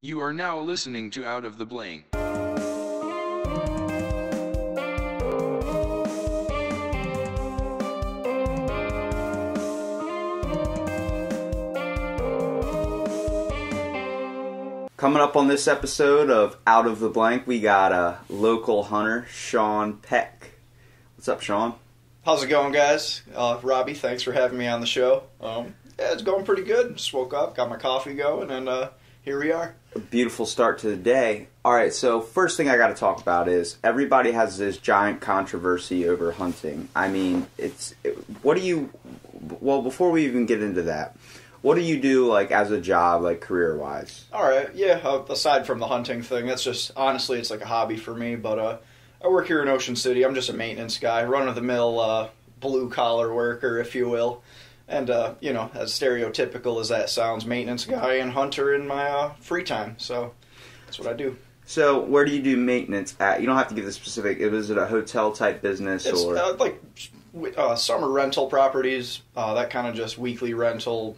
You are now listening to Out of the Blank. Coming up on this episode of Out of the Blank, we got a local hunter, Sean Peck. What's up, Sean? How's it going, guys? Robbie, thanks for having me on the show. Yeah, it's going pretty good. Just woke up, got my coffee going, and here we are. A beautiful start to the day. All right, so first thing I got to talk about is everybody has this giant controversy over hunting. I mean, well, before we even get into that, what do you do, like, as a job, like, career-wise? All right, yeah, aside from the hunting thing, that's just, honestly, it's like a hobby for me, but I work here in Ocean City. I'm just a maintenance guy, run-of-the-mill blue-collar worker, if you will. And, as stereotypical as that sounds, maintenance guy and hunter in my free time, so that's what I do. So, where do you do maintenance at? You don't have to give the specific. Is it a hotel-type business? It's or like summer rental properties, that kind of just weekly rental,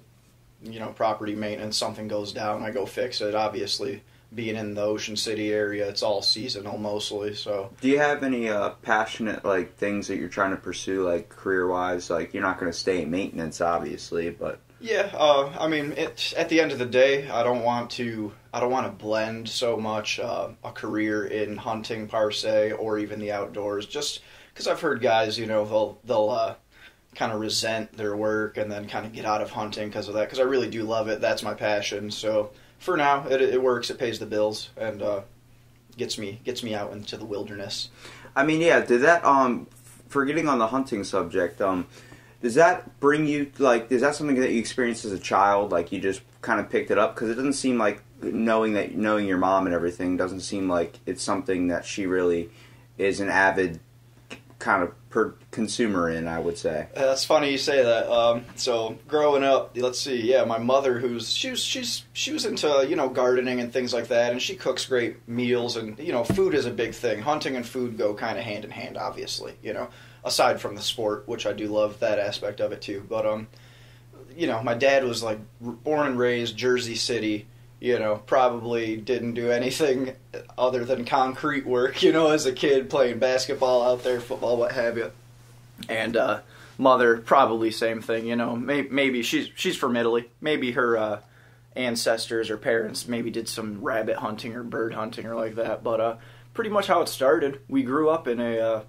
property maintenance. Something goes down, I go fix it. Obviously, being in the Ocean City area, it's all seasonal mostly. So, do you have any passionate things that you're trying to pursue, career-wise? You're not going to stay in maintenance, obviously, but yeah. At the end of the day, I don't want to blend so much a career in hunting per se, or even the outdoors. Just because I've heard guys, they'll kind of resent their work and then kind of get out of hunting because of that, because I really do love it. That's my passion. So for now, it works. It pays the bills and gets me out into the wilderness. I mean, yeah. Did that forgetting on the hunting subject? Does that bring you is that something that you experienced as a child? Like you just kind of picked it up? Because it doesn't seem like knowing your mom and everything doesn't seem like it's something that she really is an avid kind of consumer in, I would say. That's funny you say that. So growing up, let's see, yeah, my mother, she was into gardening and things like that, and she cooks great meals, and food is a big thing. Hunting and food go kind of hand in hand, obviously. Aside from the sport, which I do love that aspect of it too. But my dad was born and raised Jersey City. Probably didn't do anything other than concrete work, as a kid, playing basketball out there, football, what have you. And mother, probably same thing, maybe she's from Italy. Maybe her ancestors or parents maybe did some rabbit hunting or bird hunting or like that. But pretty much how it started, we grew up in a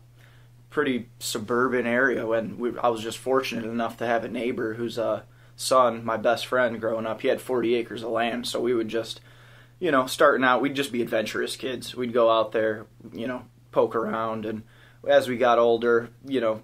pretty suburban area, and I was just fortunate enough to have a neighbor whose son, my best friend growing up, he had 40 acres of land, so we would just, starting out, we'd just be adventurous kids. We'd go out there, poke around, and as we got older,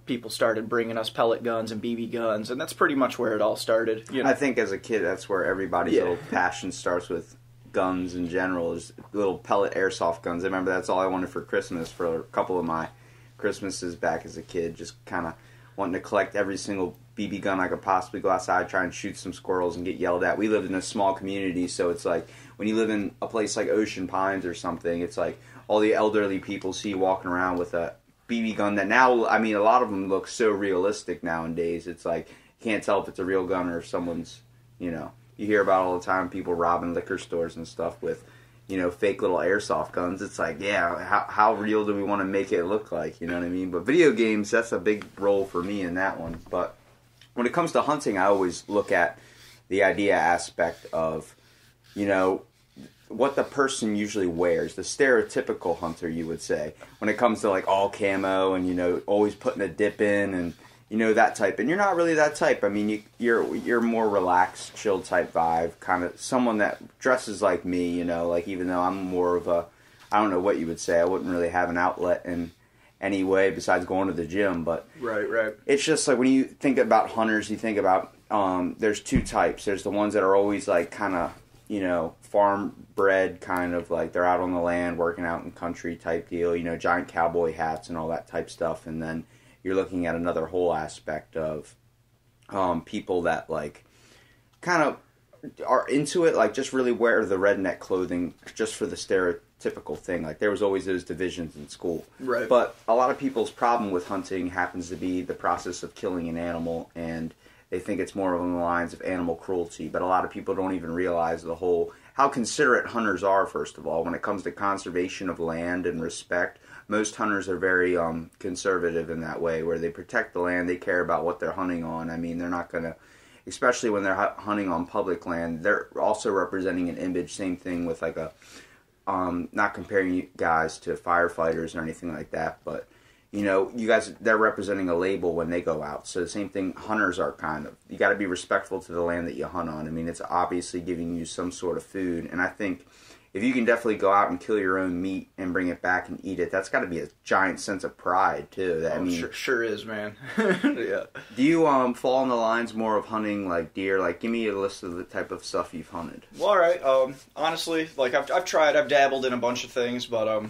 people started bringing us pellet guns and BB guns, and that's pretty much where it all started. I think as a kid, that's where everybody's little passion starts with guns in general, is little pellet airsoft guns. I remember that's all I wanted for Christmas for a couple of my Christmases back as a kid, just kind of wanting to collect every single BB gun I could possibly, go outside, try and shoot some squirrels and get yelled at. We lived in a small community, so it's like when you live in a place like Ocean Pines or something, it's like all the elderly people see you walking around with a BB gun that now, a lot of them look so realistic nowadays. It's like you can't tell if it's a real gun or if someone's, you hear about all the time people robbing liquor stores and stuff with fake little airsoft guns. It's like, yeah, how real do we want to make it look like? You know what I mean? But video games, that's a big role for me in that one. But when it comes to hunting, I always look at the idea aspect of, what the person usually wears. The stereotypical hunter, you would say, when it comes to all camo and, always putting a dip in and, that type. And you're not really that type. I mean, you're more relaxed, chill type vibe, kind of someone that dresses like me, even though I'm more of a, I don't know what you would say, I wouldn't really have an outlet in any way besides going to the gym, but right. It's just when you think about hunters, you think about, there's two types. There's the ones that are always kind of, farm bred, kind of they're out on the land, working out in country type deal, giant cowboy hats and all that type stuff, and then you're looking at another whole aspect of people that kind of are into it, just really wear the redneck clothing just for the stereotypical thing. There was always those divisions in school. Right. But a lot of people's problem with hunting happens to be the process of killing an animal, and they think it's more along the lines of animal cruelty. But a lot of people don't even realize the whole how considerate hunters are, first of all, when it comes to conservation of land and respect. Most hunters are very conservative in that way, where they protect the land, they care about what they're hunting on. I mean, they're not going to, especially when they're hunting on public land, they're also representing an image. Same thing with like a, not comparing you guys to firefighters or anything like that, but you know, you guys, they're representing a label when they go out. So the same thing hunters are kind of. You got to be respectful to the land that you hunt on. I mean, it's obviously giving you some sort of food. And I think if you can definitely go out and kill your own meat and bring it back and eat it, that's got to be a giant sense of pride, too. That, I mean, sure is, man. Yeah. Do you fall on the lines more of hunting like deer? Like, give me a list of the type of stuff you've hunted. Well, all right. Honestly, like I've tried, I've dabbled in a bunch of things, but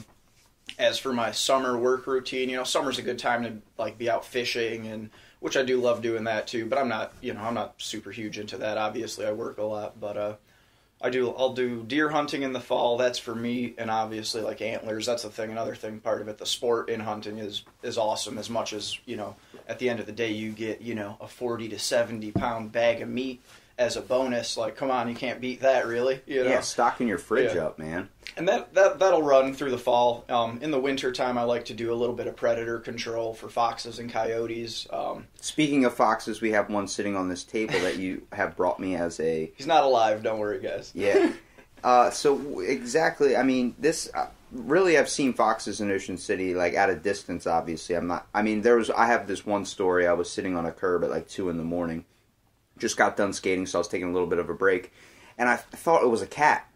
as for my summer work routine, you know, summer's a good time to like be out fishing, and which I do love doing that too. But I'm not super huge into that. Obviously, I work a lot, but I'll do deer hunting in the fall. That's for meat, and obviously like antlers. That's the thing. Another thing, part of it, the sport in hunting is awesome. As much as, you know, at the end of the day, you get, you know, a 40 to 70 pound bag of meat as a bonus. Like, come on, you can't beat that, really. You know? Yeah, stocking your fridge up, man. And that'll run through the fall. In the winter time, I like to do a little bit of predator control for foxes and coyotes. Speaking of foxes, we have one sitting on this table that you have brought me as a... He's not alive, don't worry, guys. Yeah. So exactly, I mean, this... really, I've seen foxes in Ocean City, like, at a distance, obviously. I have this one story. I was sitting on a curb at, like, 2 in the morning. Just got done skating, so I was taking a little bit of a break. And I thought it was a cat.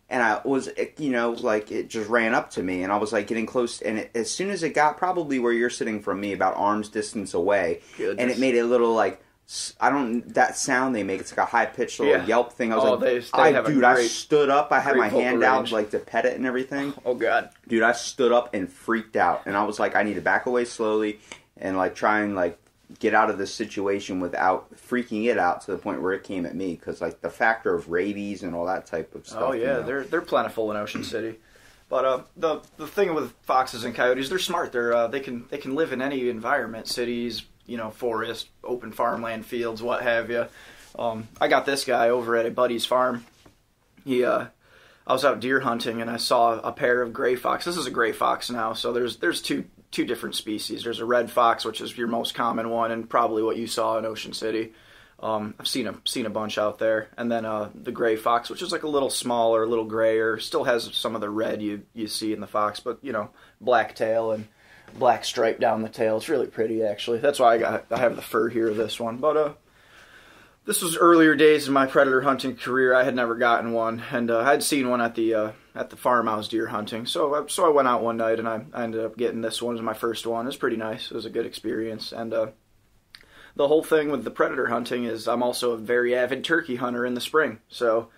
And I was, you know, like, it just ran up to me, and I was, like, getting close. And as soon as it got probably where you're sitting from me, about arm's distance away, Goodness. And it made a little, like, that sound they make, it's like a high-pitched little yelp thing. I was I stood up. I had my hand out, like, to pet it and everything. Oh, God. Dude, I stood up and freaked out. And I was like, I need to back away slowly and, like, try and, like, get out of this situation without freaking it out to the point where it came at me, because like the factor of rabies and all that type of stuff. Oh yeah, you know. they're plentiful in Ocean City, but the thing with foxes and coyotes, they're smart. They can live in any environment, cities, you know, forest, open farmland, fields, what have you. I got this guy over at a buddy's farm. I was out deer hunting and I saw a pair of gray fox. This is a gray fox now, so there's two different species. There's a red fox, which is your most common one, and probably what you saw in Ocean City. I've seen a bunch out there, and then the gray fox, which is like a little smaller, a little grayer, still has some of the red you see in the fox, but you know, black tail and black stripe down the tail. It's really pretty, actually. That's why I have the fur here of this one. But this was earlier days in my predator hunting career. I had never gotten one, and I'd seen one at the farm I was deer hunting. So I went out one night, and I ended up getting this one as my first one. It was pretty nice. It was a good experience. And the whole thing with the predator hunting is I'm also a very avid turkey hunter in the spring. So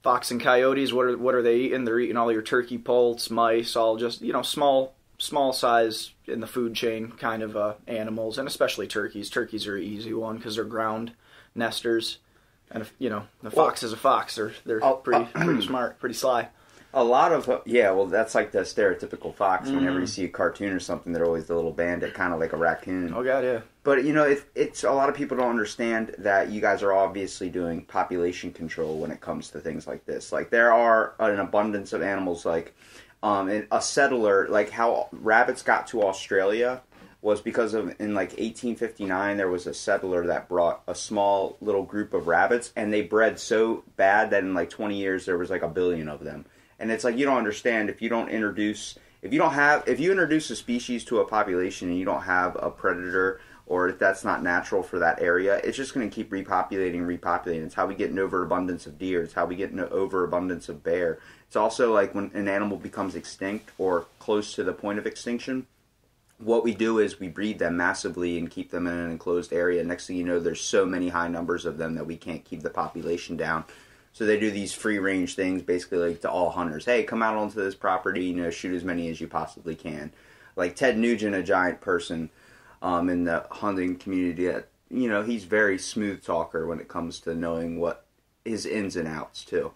fox and coyotes, what are they eating? They're eating all your turkey poults, mice, all just, you know, small size in the food chain kind of animals, and especially turkeys. Turkeys are an easy one because they're ground nesters, and if, you know, the fox is a fox. They're pretty smart, pretty sly. A lot of that's like the stereotypical fox. Whenever you see a cartoon or something, they're always the little bandit, kind of like a raccoon. Oh God, yeah. But you know, it's a lot of people don't understand that you guys are obviously doing population control when it comes to things like this. Like there are an abundance of animals, like a settler, like how rabbits got to Australia was because of, in like 1859, there was a settler that brought a small little group of rabbits, and they bred so bad that in like 20 years there was like 1 billion of them. And it's like, you don't understand, if you introduce a species to a population and you don't have a predator, or if that's not natural for that area, it's just going to keep repopulating. It's how we get an overabundance of deer. It's how we get an overabundance of bear. It's also like when an animal becomes extinct or close to the point of extinction, what we do is we breed them massively and keep them in an enclosed area. Next thing you know, there's so many high numbers of them that we can't keep the population down. So they do these free-range things, basically like to all hunters. Hey, come out onto this property, you know, shoot as many as you possibly can. Like Ted Nugent, a giant person in the hunting community, you know, he's very smooth talker when it comes to knowing what his ins and outs, too.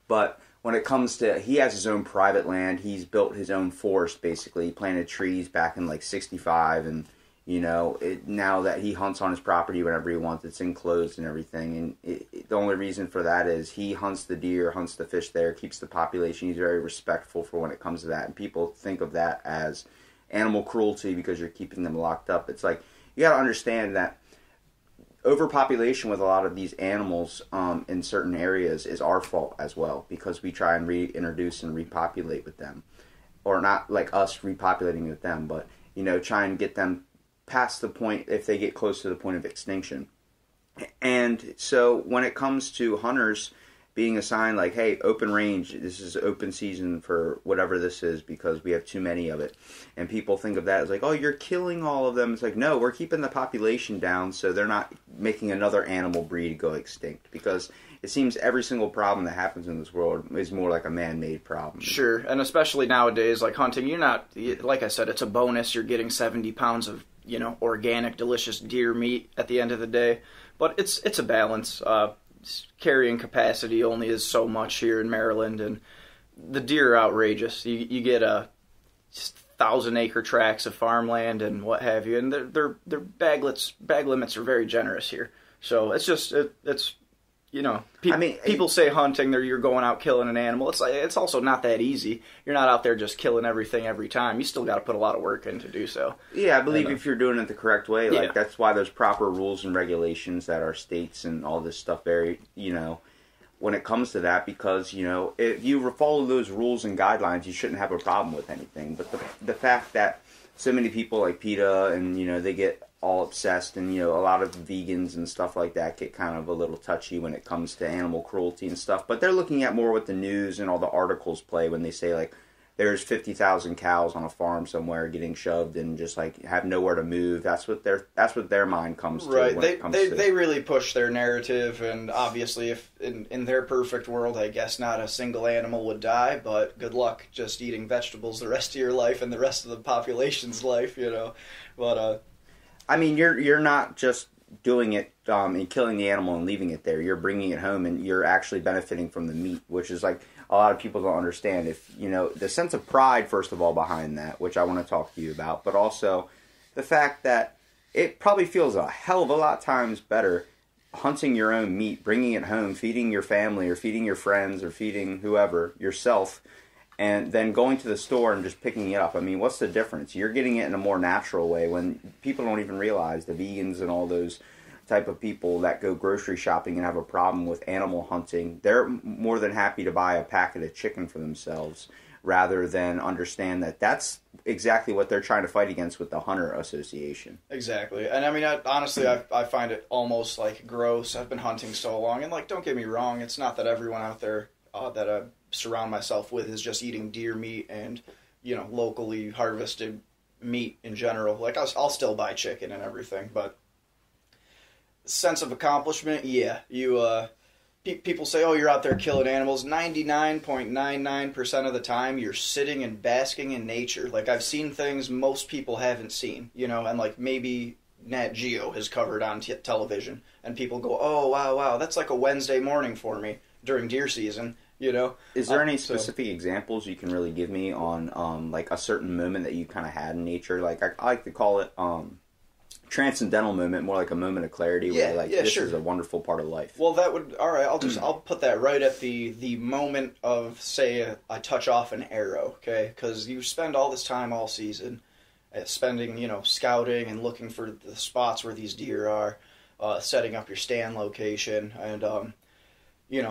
But when it comes to, he has his own private land. He's built his own forest, basically. He planted trees back in like 65, and Now that he hunts on his property whenever he wants, it's enclosed and everything. And the only reason for that is he hunts the deer, hunts the fish there, keeps the population. He's very respectful for when it comes to that. And people think of that as animal cruelty because you're keeping them locked up. It's like, you got to understand that overpopulation with a lot of these animals in certain areas is our fault as well, because we try and reintroduce and repopulate with them. Or not like us repopulating with them, but, try and get them past the point if they get close to the point of extinction. And so when it comes to hunters being assigned like, hey, open range, this is open season for whatever this is because we have too many of it, and people think of that as like, oh, you're killing all of them. It's like, no, we're keeping the population down so they're not making another animal breed go extinct, because it seems every single problem that happens in this world is more like a man-made problem. Sure, and especially nowadays, like hunting, you're not, like I said, it's a bonus. You're getting 70 pounds of, organic, delicious deer meat at the end of the day. But it's a balance. Carrying capacity only is so much here in Maryland, and the deer are outrageous. You get just 1,000-acre tracts of farmland and what have you, and their bag limits are very generous here. So it's just it's. People say hunting, you're going out killing an animal. It's like, it's also not that easy. You're not out there just killing everything every time. You still got to put a lot of work in to do so. Yeah, I believe if you're doing it the correct way, that's why there's proper rules and regulations that our states and all this stuff vary, when it comes to that, because, if you follow those rules and guidelines, you shouldn't have a problem with anything. But the fact that so many people like PETA and, they get all obsessed, and a lot of vegans and stuff like that get kind of a little touchy when it comes to animal cruelty and stuff, but they're looking at more what the news and all the articles play when they say like there's 50,000 cows on a farm somewhere getting shoved and just like have nowhere to move. That's what their mind comes to. Right. They really push their narrative, and obviously if in their perfect world, I guess not a single animal would die, but good luck just eating vegetables the rest of your life and the rest of the population's life, but I mean, you're not just doing it and killing the animal and leaving it there. You're bringing it home, and you're actually benefiting from the meat, which is like a lot of people don't understand. If the sense of pride, first of all, behind that, which I want to talk to you about, but also the fact that it probably feels a hell of a lot times better hunting your own meat, bringing it home, feeding your family or feeding your friends or feeding whoever, yourself, and then going to the store and just picking it up. I mean, what's the difference? You're getting it in a more natural way when people don't even realize, the vegans and all those type of people that go grocery shopping and have a problem with animal hunting, they're more than happy to buy a packet of chicken for themselves rather than understand that that's exactly what they're trying to fight against with the Hunter Association. Exactly. And I mean, honestly, I find it almost like gross. I've been hunting so long, and like, don't get me wrong, it's not that everyone out there that I surround myself with is just eating deer meat and, locally harvested meat in general. Like, I'll still buy chicken and everything, but sense of accomplishment, yeah. People say, oh, you're out there killing animals. 99.99% of the time, you're sitting and basking in nature. Like, I've seen things most people haven't seen, and like maybe Nat Geo has covered on television, and people go, oh, wow, that's like a Wednesday morning for me during deer season. Is there any specific examples you can really give me on like a certain moment that you kind of had in nature? Like I like to call it transcendental moment, more like a moment of clarity where this is a wonderful part of life. Well, that would, all right, I'll put that right at the moment of, say, I touch off an arrow, okay? Because you spend all this time all season spending, scouting and looking for the spots where these deer are, setting up your stand location, and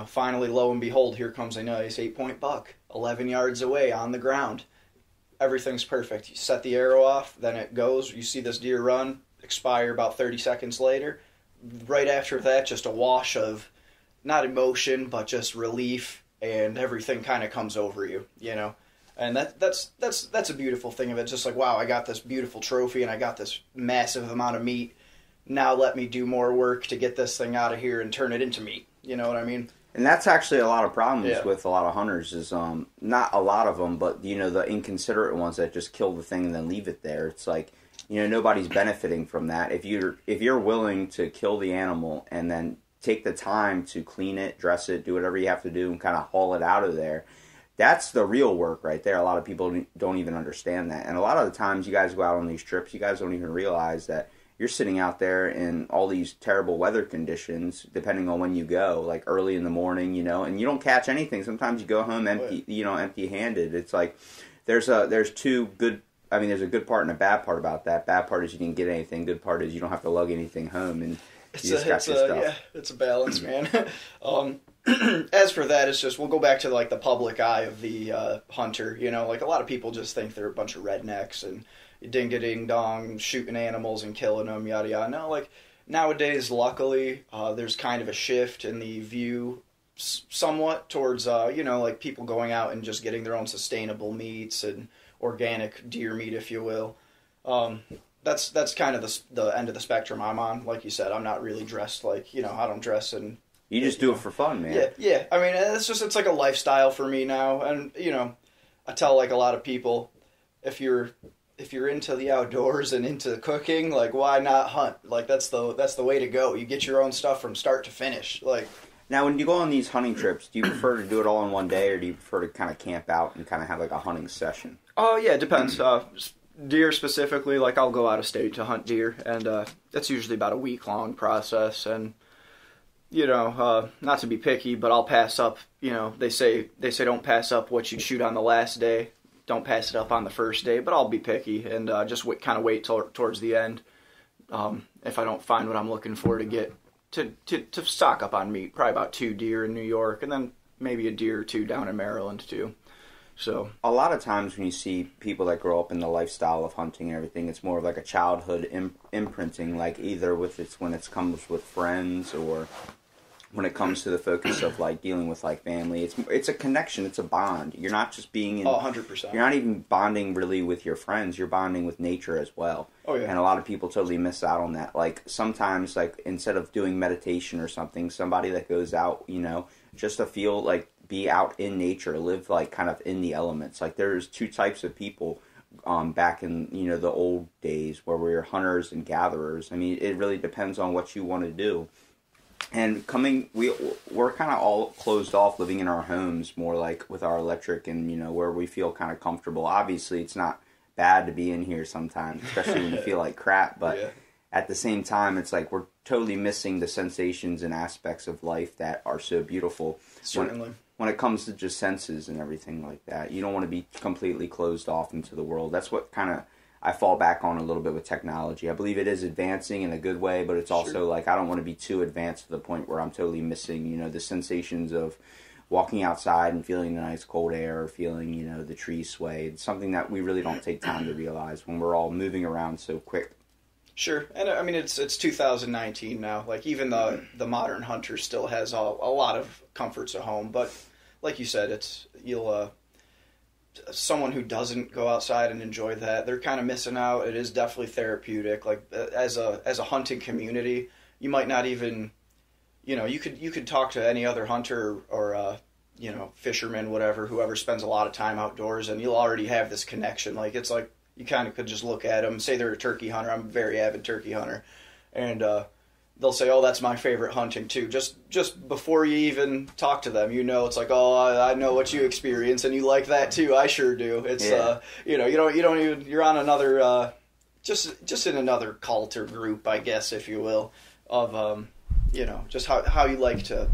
finally, lo and behold, here comes a nice 8-point buck, 11 yards away on the ground. Everything's perfect. You set the arrow off, then it goes. You see this deer run, expire about 30 seconds later. Right after that, just a wash of, not emotion, but just relief, and everything kind of comes over you, And that's a beautiful thing of it. Just like, wow, I got this beautiful trophy, and I got this massive amount of meat. Now let me do more work to get this thing out of here and turn it into meat. You know what I mean? And that's actually a lot of problems with a lot of hunters is, not a lot of them, but, the inconsiderate ones that just kill the thing and then leave it there. It's like, nobody's benefiting from that. If you're willing to kill the animal and then take the time to clean it, dress it, do whatever you have to do and kind of haul it out of there, that's the real work right there. A lot of people don't even understand that. And a lot of the times you guys go out on these trips, you guys don't even realize that you're sitting out there in all these terrible weather conditions, depending on when you go, like early in the morning, you know, and you don't catch anything. Sometimes you go home empty-handed. It's like there's a good part and a bad part about that. Bad part is you didn't get anything. Good part is you don't have to lug anything home, and you just got your stuff. Yeah, it's a balance, man. As for that, it's just, we'll go back to like the public eye of the hunter. You know, like a lot of people just think they're a bunch of rednecks and ding-a-ding-dong, shooting animals and killing them, yada yada. No, like nowadays, luckily, there's kind of a shift in the view somewhat towards, like people going out and just getting their own sustainable meats and organic deer meat, if you will. That's kind of the end of the spectrum I'm on. Like you said, I'm not really dressed like, I don't dress in... You just do it for fun, man. Yeah. I mean, it's like a lifestyle for me now. And, I tell like a lot of people, if you're into the outdoors and into cooking, like, why not hunt? Like, that's the way to go. You get your own stuff from start to finish. Like, now, when you go on these hunting trips, do you prefer to do it all in one day, or do you prefer to kind of camp out and kind of have like a hunting session? Oh, yeah, it depends. Deer specifically, like, I'll go out of state to hunt deer, and that's usually about a week-long process. And not to be picky, but I'll pass up. They say don't pass up what you shoot on the last day. Don't pass it up on the first day. But I'll be picky and just kind of wait towards the end. If I don't find what I'm looking for, to get to stock up on meat. Probably about 2 deer in New York, and then maybe a deer or 2 down in Maryland too. So a lot of times when you see people that grow up in the lifestyle of hunting and everything, it's more of like a childhood imprinting, like either when it comes with friends or when it comes to the focus of like dealing with like family. It's a connection, it's a bond. You're not just being in 100%. You're not even bonding really with your friends, you're bonding with nature as well. Oh yeah. And a lot of people totally miss out on that. Like sometimes, like instead of doing meditation or something, somebody that goes out, just to feel like be out in nature, live like kind of in the elements. Like there's 2 types of people back in the old days where we were hunters and gatherers. I mean, it really depends on what you want to do. And we're kind of all closed off, living in our homes more like with our electric and where we feel kind of comfortable. Obviously, it's not bad to be in here sometimes, especially when you feel like crap. But at the same time, it's like we're totally missing the sensations and aspects of life that are so beautiful. Certainly. When it comes to just senses and everything like that, you don't want to be completely closed off into the world. That's what kind of I fall back on a little bit with technology. I believe it is advancing in a good way, but it's also like I don't want to be too advanced to the point where I'm totally missing, the sensations of walking outside and feeling the nice cold air, or feeling, the trees sway. It's something that we really don't take time to realize when we're all moving around so quick. Sure, and I mean it's 2019 now. Like even the modern hunter still has a lot of comforts at home, but like you said, someone who doesn't go outside and enjoy that, they're kind of missing out. It is definitely therapeutic. Like as a hunting community, you might not even, you could talk to any other hunter or fisherman, whoever spends a lot of time outdoors, and you'll already have this connection. Like it's like you kind of could just look at them, say they're a turkey hunter. I'm a very avid turkey hunter, and they'll say, "Oh, that's my favorite hunting too." Just before you even talk to them, it's like, "Oh, I know what you experience, and you like that too. I sure do." It's you don't even, you're on another just in another cult or group, I guess, if you will, of just how you like to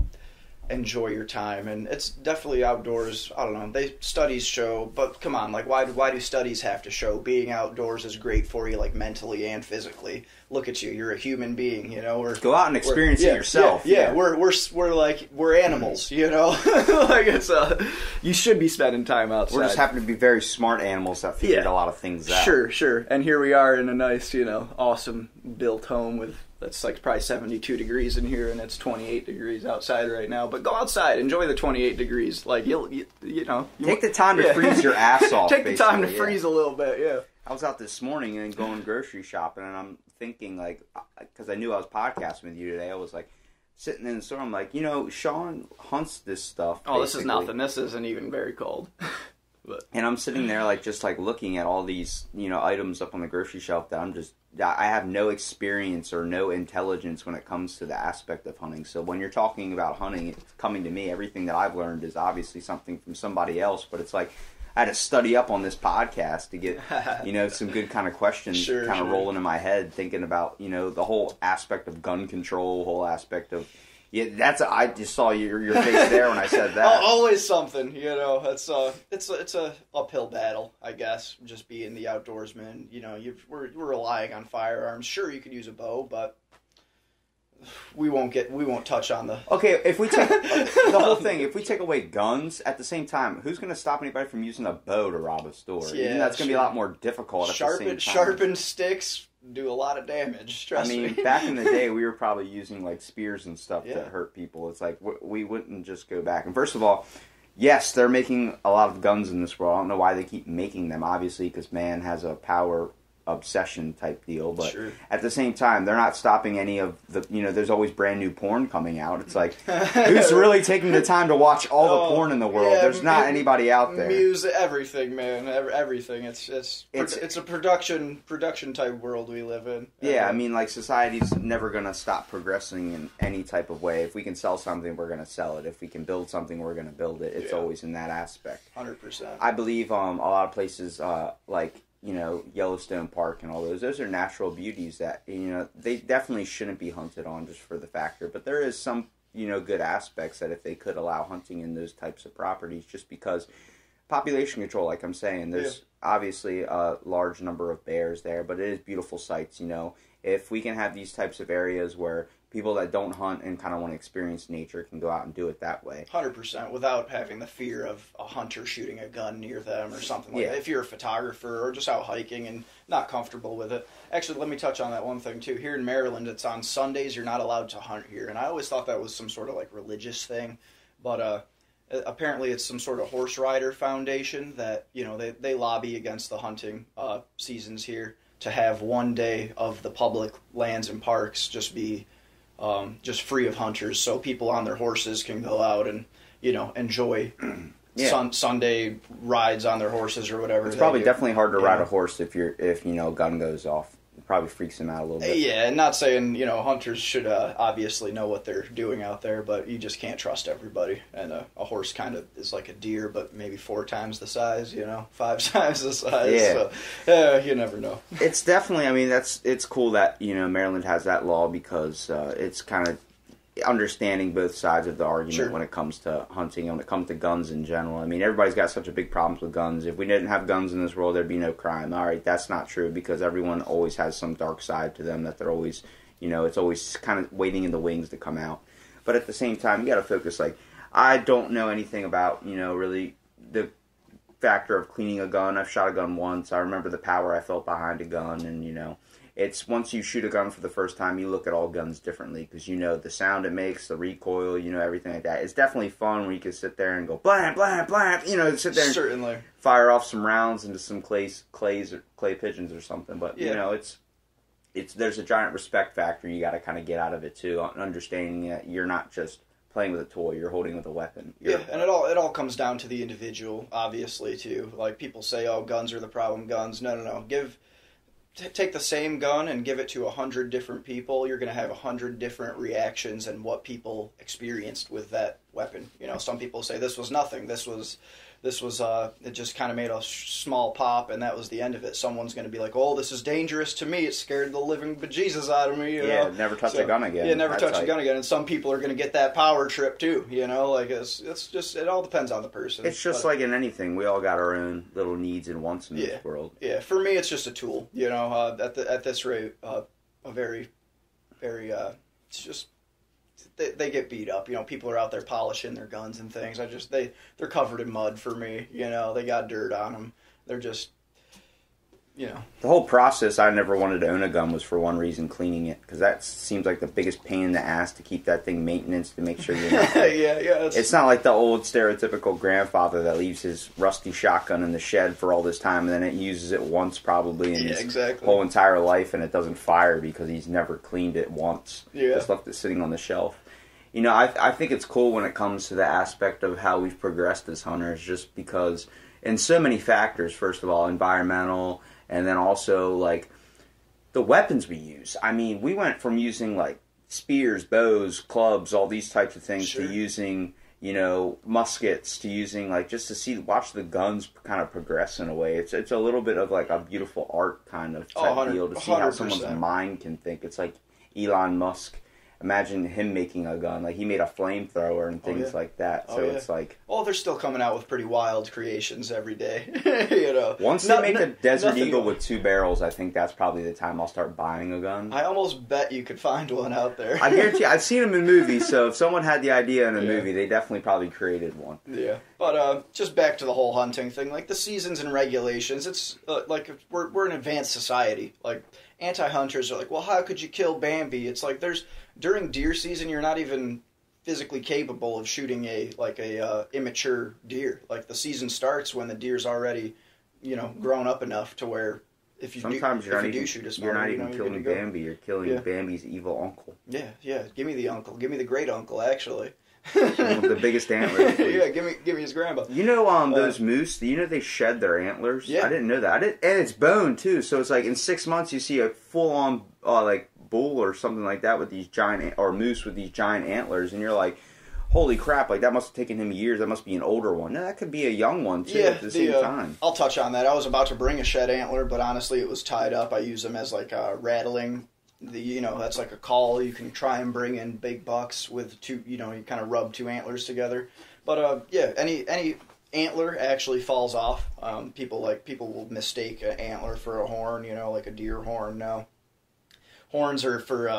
enjoy your time. And it's definitely outdoors. I don't know. Studies show, but come on, like why do studies have to show being outdoors is great for you, like mentally and physically? Look at you, you're a human being, go out and experience it yourself. Yeah, we're animals, like it's you should be spending time outside. We're just happen to be very smart animals that figured a lot of things out. Sure. And here we are in a nice, awesome built home with that's like probably 72 degrees in here, and it's 28 degrees outside right now. But go outside, enjoy the 28 degrees. Like you take the time to freeze your ass off. Take the time to freeze a little bit. Yeah. I was out this morning and going grocery shopping, and I'm thinking, like, because I knew I was podcasting with you today, I was like sitting in the store. I'm like, Sean hunts this stuff. Oh, this is nothing. This isn't even very cold. And I'm sitting there, like, just like looking at all these, items up on the grocery shelf that I'm just I have no experience or no intelligence when it comes to the aspect of hunting. So when you're talking about hunting, it's coming to me. Everything that I've learned is obviously something from somebody else, but it's like I had to study up on this podcast to get, some good kind of questions rolling in my head, thinking about, the whole aspect of gun control, whole aspect of, I just saw your face there when I said that. Always something, it's a uphill battle, I guess, just being the outdoorsman. We're relying on firearms. Sure, you could use a bow, but we won't touch on the... Okay, if we take the whole thing, if we take away guns, at the same time, who's going to stop anybody from using a bow to rob a store? Yeah, that's going to be a lot more difficult at the same time. Sharpened sticks do a lot of damage, trust me. Back in the day, we were probably using, like, spears and stuff to hurt people. It's like, we wouldn't just go back. And first of all, yes, they're making a lot of guns in this world. I don't know why they keep making them, obviously, because man has a power obsession type deal, but at the same time, they're not stopping any of the, there's always brand new porn coming out. It's like, who's really taking the time to watch all the porn in the world? There's not anybody out there. Everything, man, everything. It's a production type world we live in. Yeah, like society's never gonna stop progressing in any type of way. If we can sell something, we're gonna sell it. If we can build something, we're gonna build it. It's always in that aspect. 100%. I believe a lot of places like Yellowstone Park and all those are natural beauties that, they definitely shouldn't be hunted on just for the factor. But there is some, good aspects that if they could allow hunting in those types of properties, just because population control, like I'm saying, there's obviously a large number of bears there, but it is beautiful sights, If we can have these types of areas where people that don't hunt and kind of want to experience nature can go out and do it that way. 100%, without having the fear of a hunter shooting a gun near them or something like that. If you're a photographer or just out hiking and not comfortable with it. Actually, let me touch on that one thing, too. Here in Maryland, it's on Sundays. You're not allowed to hunt here. And I always thought that was some sort of, like, religious thing. But apparently it's some sort of horse rider foundation that, they lobby against the hunting seasons here to have one day of the public lands and parks just be... just free of hunters, so people on their horses can go out and, enjoy Sunday rides on their horses or whatever. It's probably definitely hard to ride a horse if a gun goes off. It probably freaks them out a little bit. Yeah, and not saying, hunters should obviously know what they're doing out there, but you just can't trust everybody. And a horse kind of is like a deer, but maybe 4 times the size, 5 times the size. Yeah. So, you never know. It's definitely, it's cool that, Maryland has that law because it's kind of understanding both sides of the argument when it comes to hunting and when it comes to guns in general. Everybody's got such a big problems with guns. If we didn't have guns in this world, there'd be no crime. All right, that's not true because everyone always has some dark side to them that they're always, it's always kind of waiting in the wings to come out. But at the same time, you got to focus. Like, I don't know anything about, really the factor of cleaning a gun. I've shot a gun once. I remember the power I felt behind a gun, and it's once you shoot a gun for the first time, you look at all guns differently because the sound it makes, the recoil, everything like that. It's definitely fun when you can sit there and go blam, blam, blam, sit there and certainly fire off some rounds into some clay pigeons or something. But it's there's a giant respect factor you got to kind of get out of it too, understanding that you're not just playing with a toy, you're holding with a weapon. And it all comes down to the individual, obviously too. Like people say, oh, guns are the problem. Guns, no. Take the same gun and give it to 100 different people, you're going to have 100 different reactions and what people experienced with that weapon. Some people say this was nothing. This was it just kind of made a small pop and that was the end of it. Someone's going to be like, oh, this is dangerous to me. It scared the living bejesus out of me. Never touch a gun again. Yeah, never touch a gun again. And some people are going to get that power trip too. Like it's just, it all depends on the person. It's just like in anything. We all got our own little needs and wants in this world. Yeah, for me, it's just a tool. At this rate, a very, very. It's just. They get beat up. People are out there polishing their guns and things. They're covered in mud for me. They got dirt on them. They're just, The whole process, I never wanted to own a gun was for one reason, cleaning it. Because that seems like the biggest pain in the ass to keep that thing maintenance, to make sure you're not... It's not like the old stereotypical grandfather that leaves his rusty shotgun in the shed for all this time and then it uses it once probably in his whole entire life and it doesn't fire because he's never cleaned it once. Just left it sitting on the shelf. I think it's cool when it comes to the aspect of how we've progressed as hunters just because in so many factors, first of all, environmental... And then also, like, the weapons we use. I mean, we went from using like spears, bows, clubs, all these types of things to using, muskets, to using like just to watch the guns kind of progress in a way. It's a little bit of like a beautiful art kind of type deal to see how someone's mind can think. It's like Elon Musk. Imagine him making a gun. Like, he made a flamethrower and things like that. So it's like... Oh, they're still coming out with pretty wild creations every day. Once they make a Desert Eagle with 2 barrels, I think that's probably the time I'll start buying a gun. I almost bet you could find one out there. I guarantee I've seen them in movies, so if someone had the idea in a movie, they definitely probably created one. Yeah. But just back to the whole hunting thing, like the seasons and regulations, it's like we're an advanced society. Like, anti-hunters are like, well, how could you kill Bambi? It's like during deer season, you're not even physically capable of shooting a immature deer. Like, the season starts when the deer's already, grown up enough to where if you do shoot a small, you're not even killing Bambi. You're killing Bambi's evil uncle. Yeah. Give me the uncle. Give me the great uncle. Actually. The biggest antlers. Yeah, give me his grandpa. Those moose. They shed their antlers. Yeah. I didn't know that. And it's bone too. So it's like in 6 months you see a full on like bull or something like that with these giant or moose with these giant antlers, and you're like, holy crap! Like, that must have taken him years. That must be an older one. No, that could be a young one too at the same time. I'll touch on that. I was about to bring a shed antler, but honestly, it was tied up. I use them as like rattling. That's like a call. You can try and bring in big bucks with 2, you kind of rub 2 antlers together. But any antler actually falls off. People will mistake an antler for a horn, like a deer horn. No. Horns are for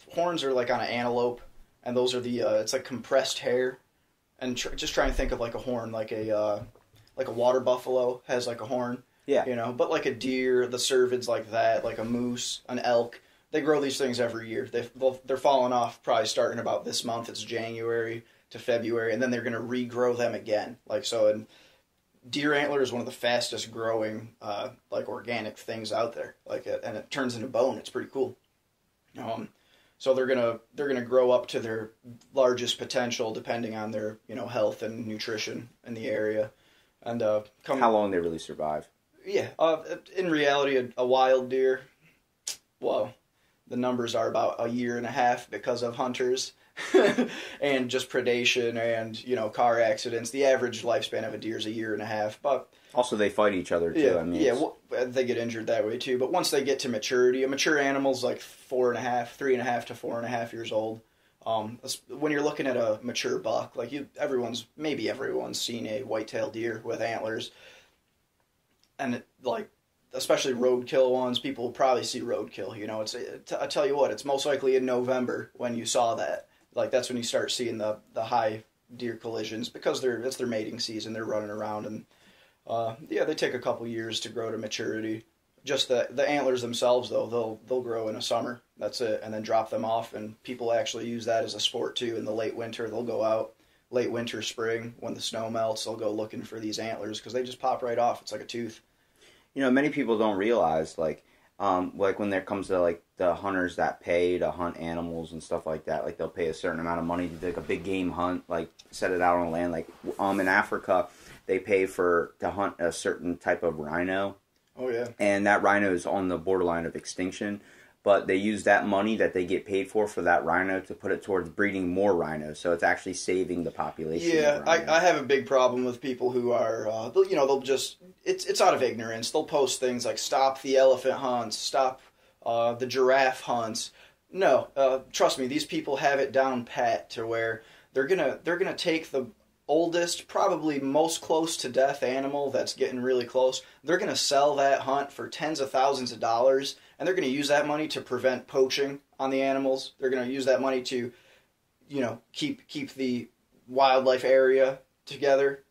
horns are like on an antelope, and those are it's like compressed hair. And just try and think of like a horn, like a water buffalo has like a horn. Yeah. But like a deer, the cervids like that, like a moose, an elk, they grow these things every year. They're falling off probably starting about this month. It's January to February, and then they're going to regrow them again. And deer antler is one of the fastest growing organic things out there. And it turns into bone. It's pretty cool. So they're gonna grow up to their largest potential depending on their health and nutrition in the area. And how long they really survive. Yeah, in reality, a wild deer, well, the numbers are about 1.5 years because of hunters and just predation and, car accidents. The average lifespan of a deer is 1.5 years, but... Also, they fight each other, too. They get injured that way, too. But once they get to maturity, a mature animal's like 3.5 to 4.5 years old. When you're looking at a mature buck, everyone's seen a white-tailed deer with antlers. And especially roadkill ones, people will probably see roadkill. I tell you what, it's most likely in November when you saw that. That's when you start seeing the high deer collisions because it's their mating season. They're running around and they take a couple years to grow to maturity. Just the antlers themselves, though, they'll grow in the summer. That's it, and then drop them off. And people actually use that as a sport too. In the late winter, they'll go out. Late winter, spring, when the snow melts, they'll go looking for these antlers because they just pop right off. It's like a tooth. Many people don't realize, when there comes to, the hunters that pay to hunt animals and stuff like that, they'll pay a certain amount of money to do, a big game hunt, set it out on land. In Africa, they pay to hunt a certain type of rhino. Oh, yeah. And that rhino is on the borderline of extinction. But they use that money that they get paid for that rhino to put it towards breeding more rhinos. So it's actually saving the population. Yeah, I have a big problem with people who are, they'll just, it's out of ignorance. They'll post things like, stop the elephant hunts, stop the giraffe hunts. No, trust me, these people have it down pat to where they're gonna take the oldest, probably most close to death animal that's getting really close. They're gonna sell that hunt for tens of thousands of dollars. And they're going to use that money to prevent poaching on the animals. They're going to use that money to, keep the wildlife area together,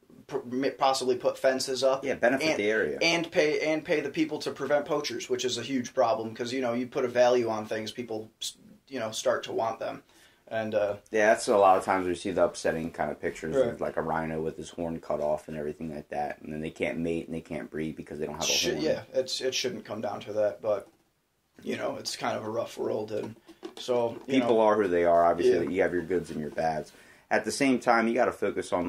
possibly put fences up. Yeah, benefit the area. And pay the people to prevent poachers, which is a huge problem because, you put a value on things, people, start to want them. And that's a lot of times we see the upsetting kind of pictures of a rhino with his horn cut off and everything like that. And then they can't mate and they can't breed because they don't have a horn. Yeah, it shouldn't come down to that, but... it's kind of a rough world, and so people are who they are. Obviously, you have your goods and your bads. At the same time, you got to focus on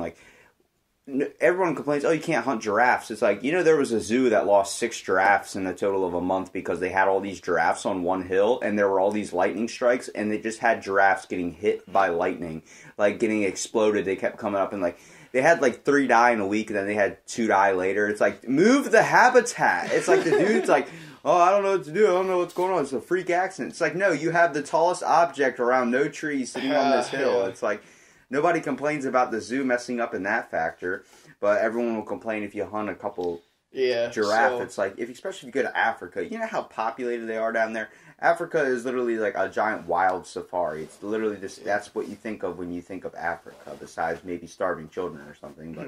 everyone complains, oh, you can't hunt giraffes. It's like, there was a zoo that lost 6 giraffes in a total of a month because they had all these giraffes on one hill, and there were all these lightning strikes, and they just had giraffes getting hit by lightning, like getting exploded. They kept coming up, and like they had like 3 die in a week, and then they had 2 die later. It's like, move the habitat. It's like the dude's like, oh, I don't know what to do. I don't know what's going on. It's a freak accident. It's like, no, you have the tallest object around no trees sitting on this hill. It's like, nobody complains about the zoo messing up in that factor, but everyone will complain if you hunt a couple giraffe. It's like, especially if you go to Africa, you know how populated they are down there? Africa is literally like a giant wild safari. It's literally that's what you think of when you think of Africa, besides maybe starving children or something. But,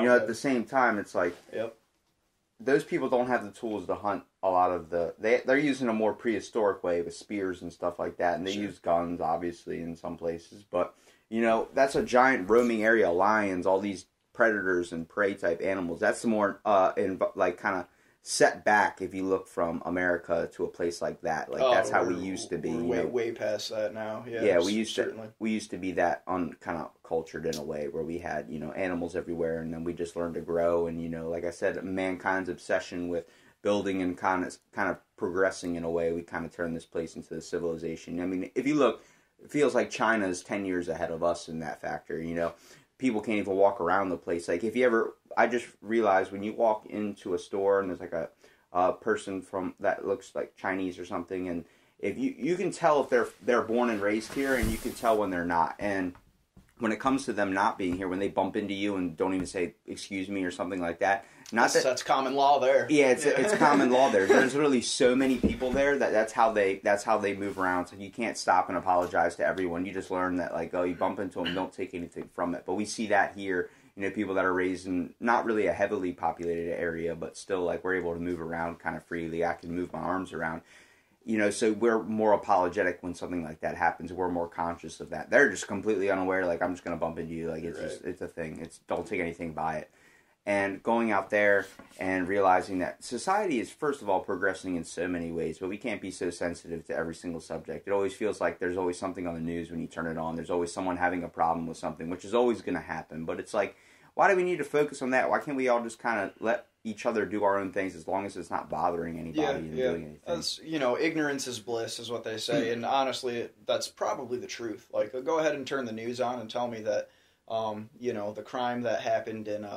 at the same time, it's like, those people don't have the tools to hunt a lot of they're using a more prehistoric way with spears and stuff like that, and they use guns, obviously, in some places, but that's a giant roaming area. Lions, all these predators and prey type animals. That's the more kind of set back if you look from America to a place like that. Like that's how we used to be. Way past that now. We used to be that kind of cultured in a way where we had animals everywhere, and then we just learned to grow. And like I said, mankind's obsession with building and kind of progressing in a way, we kind of turned this place into the civilization. I mean, if you look. It feels like China's 10 years ahead of us in that factor, People can't even walk around the place. Like, I just realized when you walk into a store and there's like a person that looks like Chinese or something, and if you can tell if they're born and raised here, and you can tell when they're not. And when it comes to them not being here, when they bump into you and don't even say, excuse me, or something like that, that's common law there. Yeah, it's common law there. There's literally so many people there that's how they move around. So you can't stop and apologize to everyone. You just learn that, like, oh, you bump into them, don't take anything from it. But we see that here. People that are raised in not really a heavily populated area, but still, like, we're able to move around kind of freely. I can move my arms around. So we're more apologetic when something like that happens. We're more conscious of that. They're just completely unaware. Like, I'm just going to bump into you. Like, it's a thing. Don't take anything by it. And going out there and realizing that society is, first of all, progressing in so many ways, but we can't be so sensitive to every single subject. It always feels like there's always something on the news when you turn it on. There's always someone having a problem with something, which is always going to happen. But it's like, why do we need to focus on that? Why can't we all just kind of let each other do our own things as long as it's not bothering anybody and doing anything? That's, ignorance is bliss is what they say. And honestly, that's probably the truth. Like, go ahead and turn the news on and tell me that, the crime that happened in,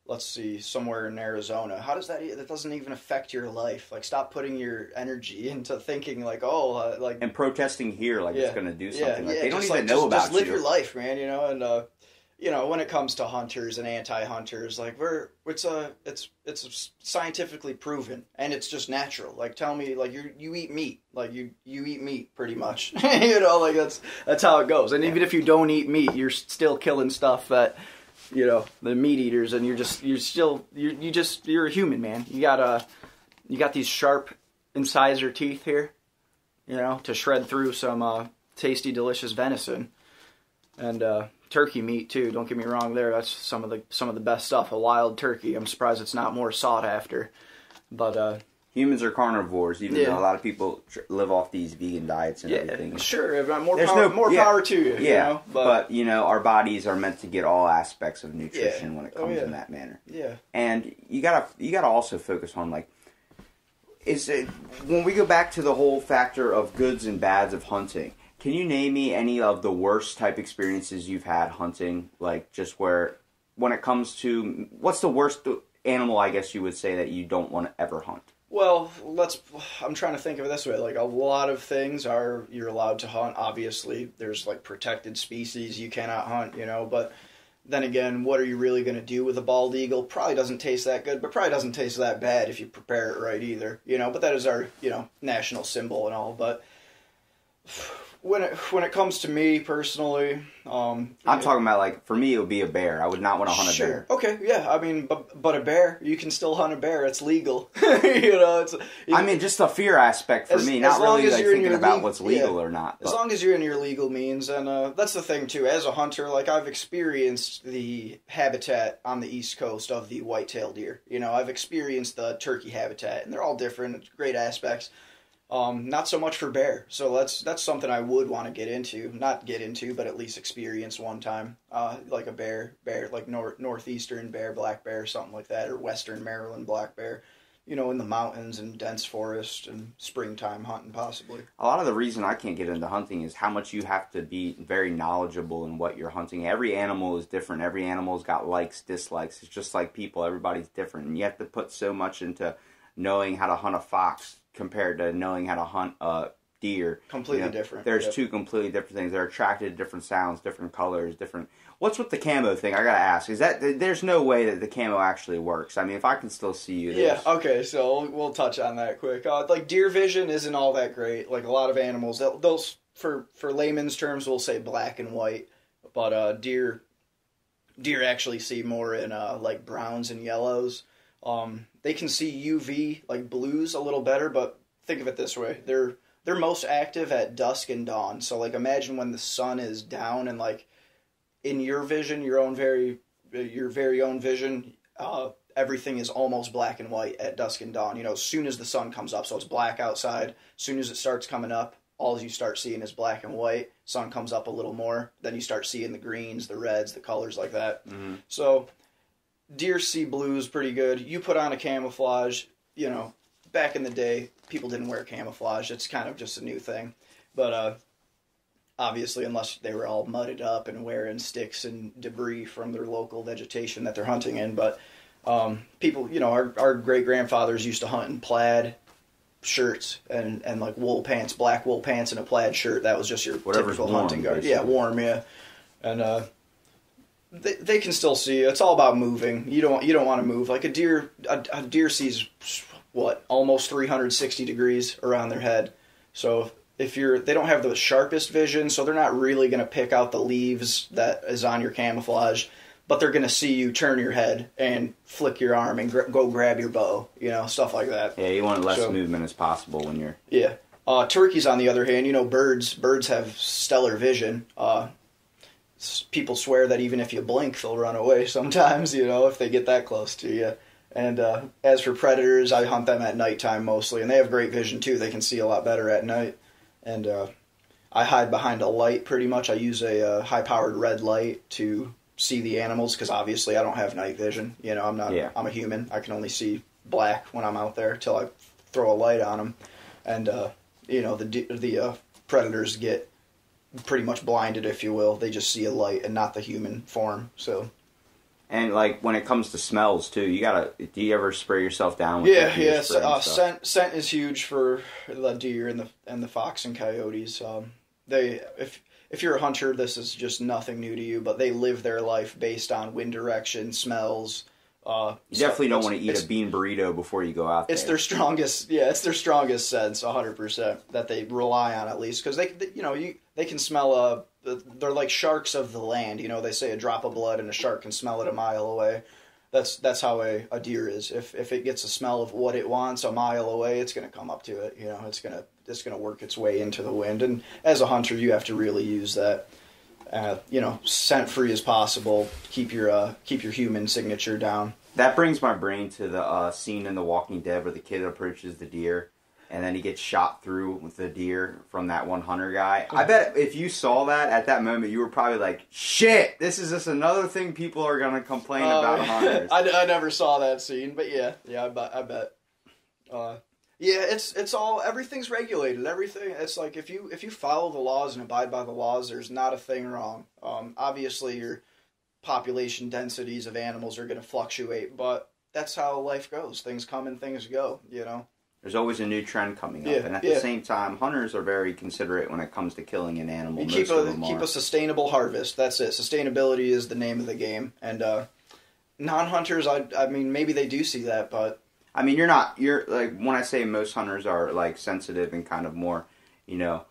let's see, somewhere in Arizona. How does that doesn't even affect your life? Like, stop putting your energy into thinking like, and protesting here like it's going to do something. They don't even know about you. Just live your life, man, and, when it comes to hunters and anti-hunters, like, it's scientifically proven, and it's just natural. Like, tell me, like, you eat meat. Like, you eat meat, pretty much. Like, that's how it goes. And even if you don't eat meat, you're still killing stuff that... the meat eaters, and you're a human, man. You got these sharp incisor teeth here, to shred through some tasty, delicious venison, and turkey meat too. Don't get me wrong, that's some of the best stuff. A wild turkey. I'm surprised it's not more sought after, but humans are carnivores, even though a lot of people live off these vegan diets and everything. Sure, more power to you. Yeah, but our bodies are meant to get all aspects of nutrition when it comes in that manner. Yeah, and you gotta also focus on, like, when we go back to the whole factor of goods and bads of hunting. Can you name me any of the worst type experiences you've had hunting? Like, just when it comes to, what's the worst animal, I guess you would say, that you don't want to ever hunt? Well, I'm trying to think of it this way. Like, a lot of things you're allowed to hunt. Obviously, there's, like, protected species you cannot hunt, but then again, what are you really going to do with a bald eagle? Probably doesn't taste that good, but probably doesn't taste that bad if you prepare it right either, but that is our, national symbol and all. But when it comes to me personally, I'm talking about, like, for me it would be a bear. I would not want to hunt a bear. Okay, yeah. I mean, but a bear, you can still hunt a bear. It's legal. I mean, just the fear aspect for me, not really like thinking about what's legal or not. As long as you're in your legal means, and that's the thing too. As a hunter, like, I've experienced the habitat on the East Coast of the white-tailed deer. I've experienced the turkey habitat, and they're all different, great aspects. Not so much for bear. So that's something I would want to get into. Not get into, but at least experience one time. Like a bear, like northeastern bear, black bear, something like that, or western Maryland black bear. You know, in the mountains and dense forest and springtime hunting, possibly. A lot of the reason I can't get into hunting is how much you have to be very knowledgeable in what you're hunting. Every animal is different. Every animal's got likes, dislikes. It's just like people. Everybody's different. And you have to put so much into knowing how to hunt a fox compared to knowing how to hunt a deer. Completely different. There's two completely different things. They're attracted to different sounds, different colors, different... What's with the camo thing? I gotta ask. Is that... There's no way that the camo actually works. I mean, if I can still see you... Yeah, okay, so we'll touch on that quick. Like, deer vision isn't all that great. Like, a lot of animals, those for layman's terms, we'll say black and white. But deer actually see more in, like, browns and yellows. They can see UV, like blues, a little better, but think of it this way. They're most active at dusk and dawn. So, like, imagine when the sun is down and, like, in your vision, your very own vision, everything is almost black and white at dusk and dawn. You know, as soon as the sun comes up, so it's black outside. As soon as it starts coming up, all you start seeing is black and white. Sun comes up a little more, then you start seeing the greens, the reds, the colors like that. Mm-hmm. So deer see blues pretty good. You put on a camouflage, you know, back in the day, people didn't wear camouflage. It's kind of just a new thing. But obviously, unless they were all mudded up and wearing sticks and debris from their local vegetation that they're hunting in. But people, you know, our great-grandfathers used to hunt in plaid shirts and like wool pants, black wool pants and a plaid shirt. That was just your typical hunting guard. Yeah, warm, yeah. And they can still see you. It's all about moving. You don't want to move. Like a deer sees, what, almost 360 degrees around their head. So they don't have the sharpest vision, so they're not really going to pick out the leaves that is on your camouflage, but they're going to see you turn your head and flick your arm and go grab your bow, you know, stuff like that. Yeah, you want less movement as possible when you're... Yeah. Turkeys, on the other hand, you know, birds have stellar vision. People swear that even if you blink, they'll run away sometimes, you know, if they get that close to you. And as for predators, I hunt them at nighttime mostly, and they have great vision too. They can see a lot better at night. And I hide behind a light pretty much. I use a high-powered red light to see the animals because obviously I don't have night vision. You know, I'm a human. I can only see black when I'm out there till I throw a light on them. And, you know, the predators get pretty much blinded, if you will. They just see a light and not the human form. So, and like when it comes to smells too, do you ever spray yourself down with scent is huge for the deer and the fox and coyotes. If you're a hunter, this is just nothing new to you, but they live their life based on wind direction, smells. You definitely don't want to eat a bean burrito before you go out there. It's their strongest sense, 100%, that they rely on at least, because they can smell they're like sharks of the land. You know, they say a drop of blood and a shark can smell it a mile away. That's how a deer is. If it gets a smell of what it wants a mile away, it's going to come up to it. You know, it's going to work its way into the wind. And as a hunter, you have to really use that. Scent free as possible. Keep your human signature down. That brings my brain to the scene in The Walking Dead where the kid approaches the deer, and then he gets shot through with the deer from that one hunter guy. I bet if you saw that at that moment, you were probably like, "Shit, this is just another thing people are gonna complain about hunters." I never saw that scene, but yeah, I bet. Yeah, it's all, everything's regulated. Everything, it's like if you follow the laws and abide by the laws, there's not a thing wrong. Obviously, your population densities of animals are going to fluctuate, but that's how life goes. Things come and things go, you know. There's always a new trend coming up, and at the same time, hunters are very considerate when it comes to killing an animal. You keep a sustainable harvest. That's it. Sustainability is the name of the game. And non-hunters, I mean, maybe they do see that, but I mean, you're like, when I say most hunters are like sensitive and kind of more, you know,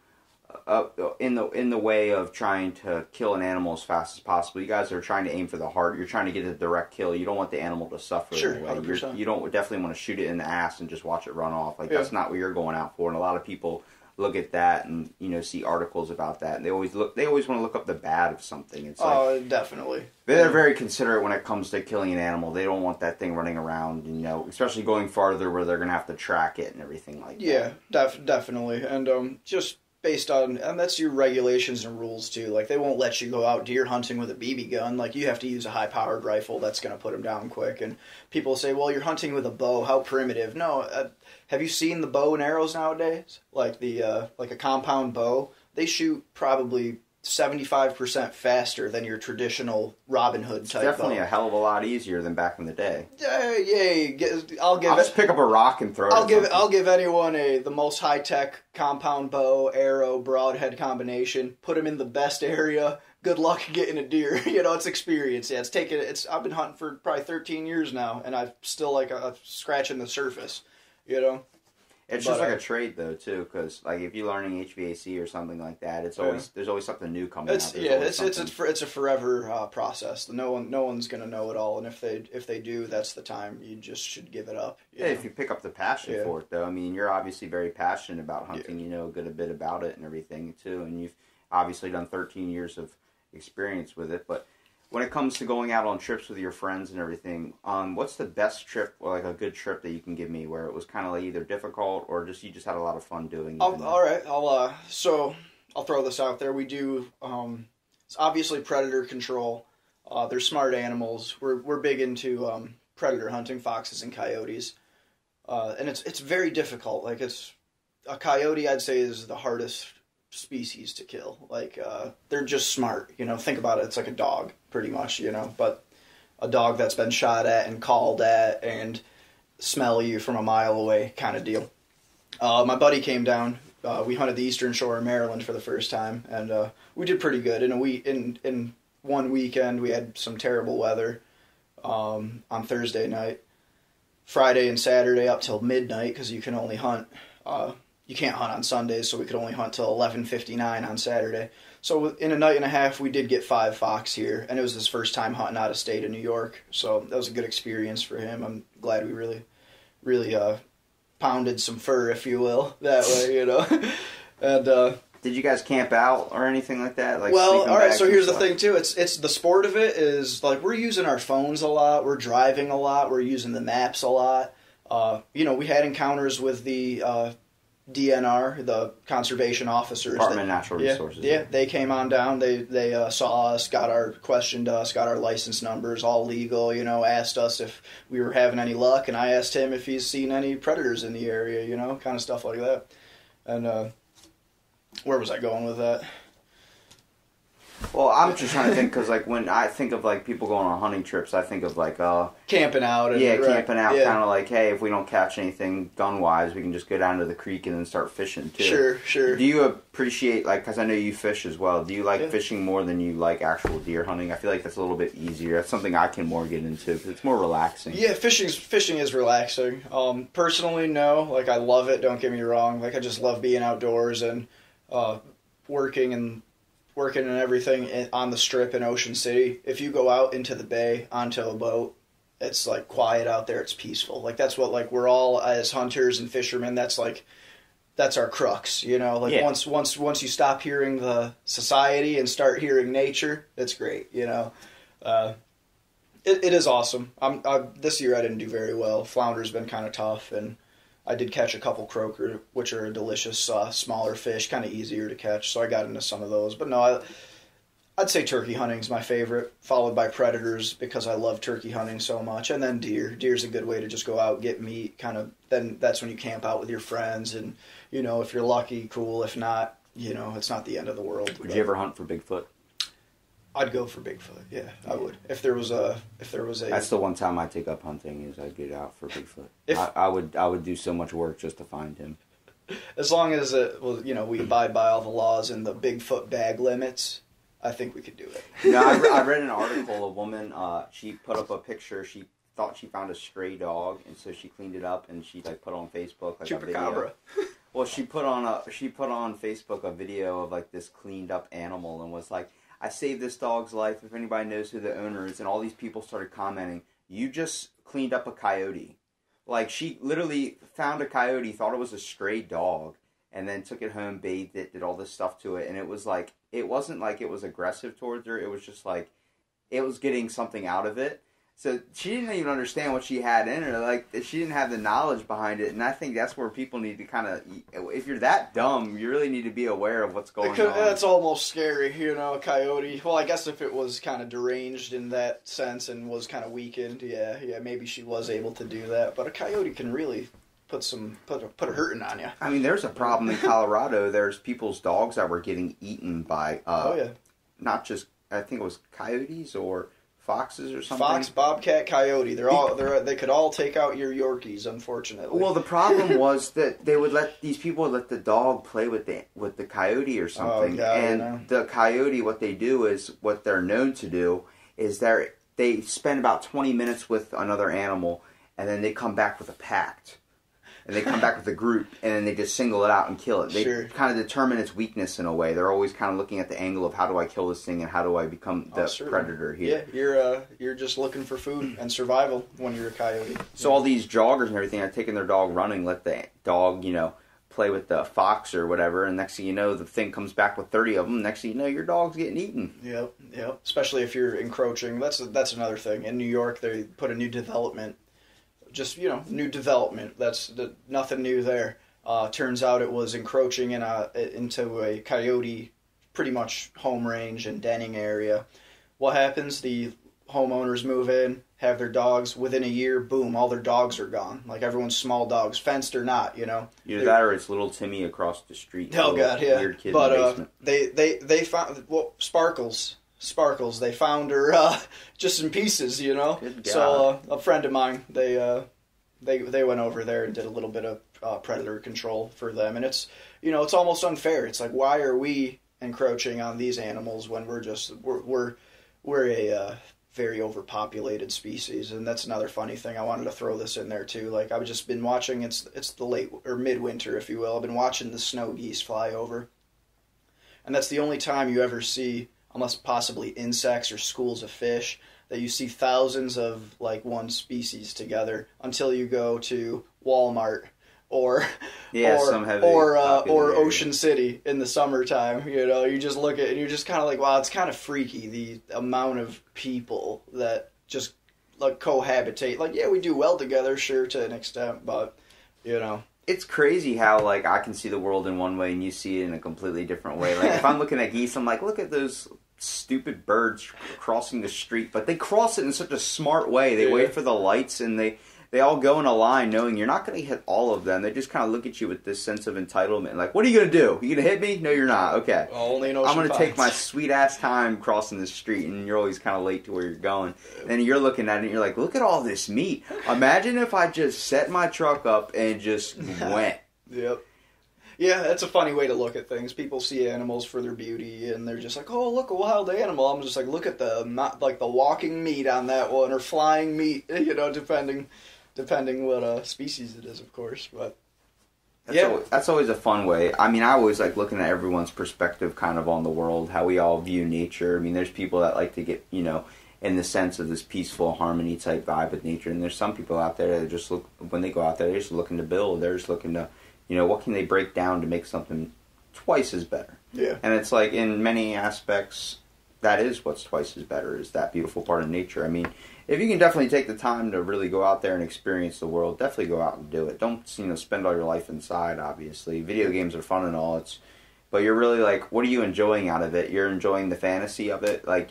in the way of trying to kill an animal as fast as possible. You guys are trying to aim for the heart. You're trying to get a direct kill. You don't want the animal to suffer. Sure, 100%. You don't definitely want to shoot it in the ass and just watch it run off. Like that's not what you're going out for. And a lot of people look at that and, you know, see articles about that. And they always want to look up the bad of something. It's like, definitely. They're very considerate when it comes to killing an animal. They don't want that thing running around, you know, especially going farther where they're going to have to track it and everything like that. Yeah, definitely. And just based on, and that's your regulations and rules too. Like, they won't let you go out deer hunting with a BB gun. Like, you have to use a high-powered rifle that's going to put them down quick. And people say, well, you're hunting with a bow. How primitive. No, have you seen the bow and arrows nowadays? Like like a compound bow? They shoot probably 75% faster than your traditional Robin Hood type Definitely bow. a hell of a lot easier than back in the day. I'll just pick up a rock and throw it. I'll give anyone the most high tech compound bow, arrow, broadhead combination. Put them in the best area. Good luck getting a deer. You know, it's experience. Yeah, I've been hunting for probably 13 years now, and I've still like scratching the surface. You know. It's just like a trade, though, too, because like if you're learning HVAC or something like that, there's always something new coming out. It's a forever process. No one's gonna know it all, and if they do, that's the time you just should give it up. Yeah, if you pick up the passion for it, though. I mean, you're obviously very passionate about hunting. You know a good bit about it and everything too, and you've obviously done 13 years of experience with it, but. When it comes to going out on trips with your friends and everything, what's the best trip or like a good trip that you can give me where it was kind of like either difficult or you just had a lot of fun doing? All right, I'll throw this out there. We do it's obviously predator control. They're smart animals. We're big into predator hunting, foxes and coyotes, and it's very difficult. Like a coyote, I'd say, is the hardest species to kill. Like they're just smart, you know. Think about it, it's like a dog pretty much, you know, but a dog that's been shot at and called at and smell you from a mile away kind of deal. My buddy came down, we hunted the eastern shore of Maryland for the first time, and we did pretty good. In one weekend we had some terrible weather on Thursday night, Friday and Saturday up till midnight, because you can only hunt you can't hunt on Sundays, so we could only hunt till 11:59 on Saturday. So in a night and a half, we did get 5 fox here, and it was his first time hunting out of state of New York. So that was a good experience for him. I'm glad we really pounded some fur, if you will, that way, you know. And did you guys camp out or anything like that? Like, well, all right. So here's the thing too. It's the sport of it is like we're using our phones a lot. We're driving a lot. We're using the maps a lot. You know, we had encounters with the DNR, the conservation officers. Department of Natural Resources. Yeah, they came on down. They saw us, questioned us, got our license numbers, all legal, you know, asked us if we were having any luck, and I asked him if he's seen any predators in the area, you know, kind of stuff like that. And where was I going with that? Well, I'm just trying to think, because like when I think of like people going on hunting trips, I think of like camping out. Camping out, kind of like, hey, if we don't catch anything gun wise, we can just go down to the creek and then start fishing too. Sure. Do you appreciate, like, because I know you fish as well, do you like fishing more than you like actual deer hunting? I feel like that's a little bit easier. That's something I can more get into because it's more relaxing. Yeah, fishing is relaxing. Personally, no, like I love it. Don't get me wrong. Like I just love being outdoors and working and everything on the strip in Ocean City. If you go out into the bay onto a boat, it's like quiet out there. It's peaceful. Like that's what like we're all as hunters and fishermen. That's our crux, you know. Like once you stop hearing the society and start hearing nature, it's great, you know. It is awesome. This year I didn't do very well. Flounder's been kind of tough, and I did catch a couple croaker, which are a delicious smaller fish, kind of easier to catch, so I got into some of those. But no, I'd say turkey hunting's my favorite, followed by predators because I love turkey hunting so much, and then deer. Deer's a good way to just go out, get meat, kind of. Then that's when you camp out with your friends, and you know, if you're lucky, cool. If not, you know, it's not the end of the world. Would you ever hunt for Bigfoot? I'd go for Bigfoot. Yeah, I would. If there was a. That's the one time I take up hunting is I'd get out for Bigfoot. I would do so much work just to find him. As long as we abide by all the laws and the Bigfoot bag limits, I think we could do it. No, I read an article. A woman, she put up a picture. She thought she found a stray dog, and so she cleaned it up and she like put on Facebook like a video. Well, she put on Facebook a video of like this cleaned up animal and was like, I saved this dog's life, if anybody knows who the owner is. And all these people started commenting, you just cleaned up a coyote. Like, she literally found a coyote, thought it was a stray dog, and then took it home, bathed it, did all this stuff to it, and it was like, it wasn't like it was aggressive towards her, it was just like, it was getting something out of it. So she didn't even understand what she had in her. Like, she didn't have the knowledge behind it. And I think that's where people need to kind of, if you're that dumb, you really need to be aware of what's going on. That's almost scary, a coyote. Well, I guess if it was kind of deranged in that sense and was kind of weakened, yeah, maybe she was able to do that. But a coyote can really put a hurting on you. I mean, there's a problem in Colorado. There's people's dogs that were getting eaten by, not just, I think it was coyotes or foxes or something. Fox, bobcat, coyote. They could all take out your Yorkies, unfortunately. Well, the problem was that these people would let the dog play with the coyote or something. Oh, God, and the coyote, what they do is, what they're known to do is they spend about 20 minutes with another animal, and then they come back with a pact. And they come back with a group, and then they just single it out and kill it. They kind of determine its weakness in a way. They're always kind of looking at the angle of how do I kill this thing and how do I become the predator here. Yeah, you're just looking for food and survival when you're a coyote. So all these joggers and everything are taking their dog running, let the dog, play with the fox or whatever, and next thing you know, the thing comes back with 30 of them. Next thing you know, your dog's getting eaten. Yep. Especially if you're encroaching. That's another thing. In New York, they put a new development. Just, new development. That's nothing new there. Turns out it was encroaching into a coyote, pretty much home range and denning area. What happens? The homeowners move in, have their dogs. Within a year, boom, all their dogs are gone. Like everyone's small dogs, fenced or not, Either that or it's little Timmy across the street. Oh, God, yeah. Weird kid in the basement. They found, Sparkles, they found her just in pieces, Good God. So a friend of mine, they went over there and did a little bit of predator control for them, and it's it's almost unfair. It's like, why are we encroaching on these animals when we're a very overpopulated species? And that's another funny thing. I wanted to throw this in there too. Like, I've just been watching. It's the late or midwinter, if you will. I've been watching the snow geese fly over, and that's the only time you ever see, unless possibly insects or schools of fish, that you see thousands of like one species together until you go to Walmart or Ocean City in the summertime. You just look at it and you're just kind of like, wow, it's kind of freaky, the amount of people that just like cohabitate. Like, yeah, we do well together, sure, to an extent, but it's crazy how, like, I can see the world in one way and you see it in a completely different way. Like, if I'm looking at geese, I'm like, look at those stupid birds crossing the street, but they cross it in such a smart way. They wait for the lights and they all go in a line knowing you're not going to hit all of them. They just kind of look at you with this sense of entitlement. Like, what are you going to do? You going to hit me? No, you're not. Okay. Only in I'm going to Ocean take my sweet ass time crossing the street, and you're always kind of late to where you're going. And you're looking at it and you're like, look at all this meat. Imagine if I just set my truck up and just went. Yep. Yeah, that's a funny way to look at things. People see animals for their beauty, and they're just like, "Oh, look, a wild animal." I'm just like, "Look at the walking meat on that one, or flying meat." Depending what species it is, of course. But that's always a fun way. I mean, I always like looking at everyone's perspective, kind of on the world, how we all view nature. I mean, there's people that like to get in the sense of this peaceful harmony type vibe with nature, and there's some people out there that just look, when they go out there, they're just looking to build. They're just looking to what can they break down to make something twice as better? Yeah. And it's like, in many aspects, that is what's twice as better, is that beautiful part of nature. I mean, if you can definitely take the time to really go out there and experience the world, definitely go out and do it. Don't, spend all your life inside, obviously. Video games are fun and all, but you're really like, what are you enjoying out of it? You're enjoying the fantasy of it, like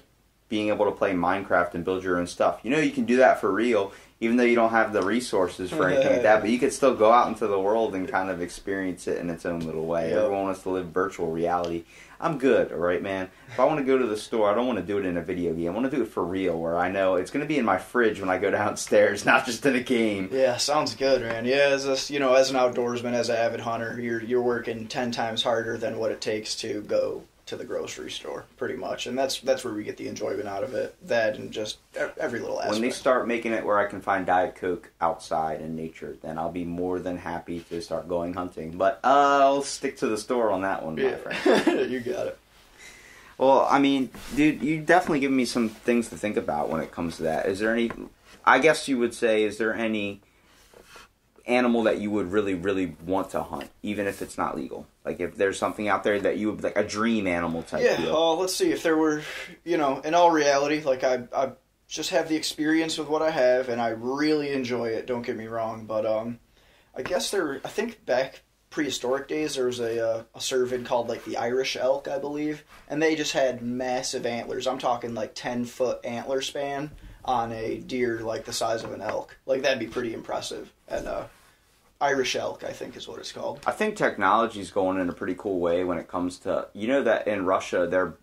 being able to play Minecraft and build your own stuff. You can do that for real, even though you don't have the resources for anything like that, but you could still go out into the world and kind of experience it in its own little way. Yep. Everyone wants to live virtual reality. I'm good, all right, man? If I want to go to the store, I don't want to do it in a video game. I want to do it for real, where I know it's going to be in my fridge when I go downstairs, not just in a game. Yeah, sounds good, man. Yeah, as an outdoorsman, as an avid hunter, you're working 10 times harder than what it takes to go to the grocery store, pretty much, and that's where we get the enjoyment out of it. That and just every little aspect. When they start making it where I can find Diet Coke outside in nature, then I'll be more than happy to start going hunting. But I'll stick to the store on that one, my friend. You got it. Well, I mean, dude, you definitely give me some things to think about when it comes to that. Is there any? I guess you would say, is there any animal that you would really, really want to hunt, even if it's not legal? Like, if there's something out there that you would, like, a dream animal type deal. Let's see. If there were, in all reality, like, I just have the experience with what I have, and I really enjoy it, don't get me wrong. But I guess I think back prehistoric days, there was a cervid called, like, the Irish elk, I believe, and they just had massive antlers. I'm talking, like, 10-foot antler span on a deer like the size of an elk. Like, that'd be pretty impressive. And Irish elk, I think, is what it's called. I think technology's going in a pretty cool way when it comes to, that in Russia they're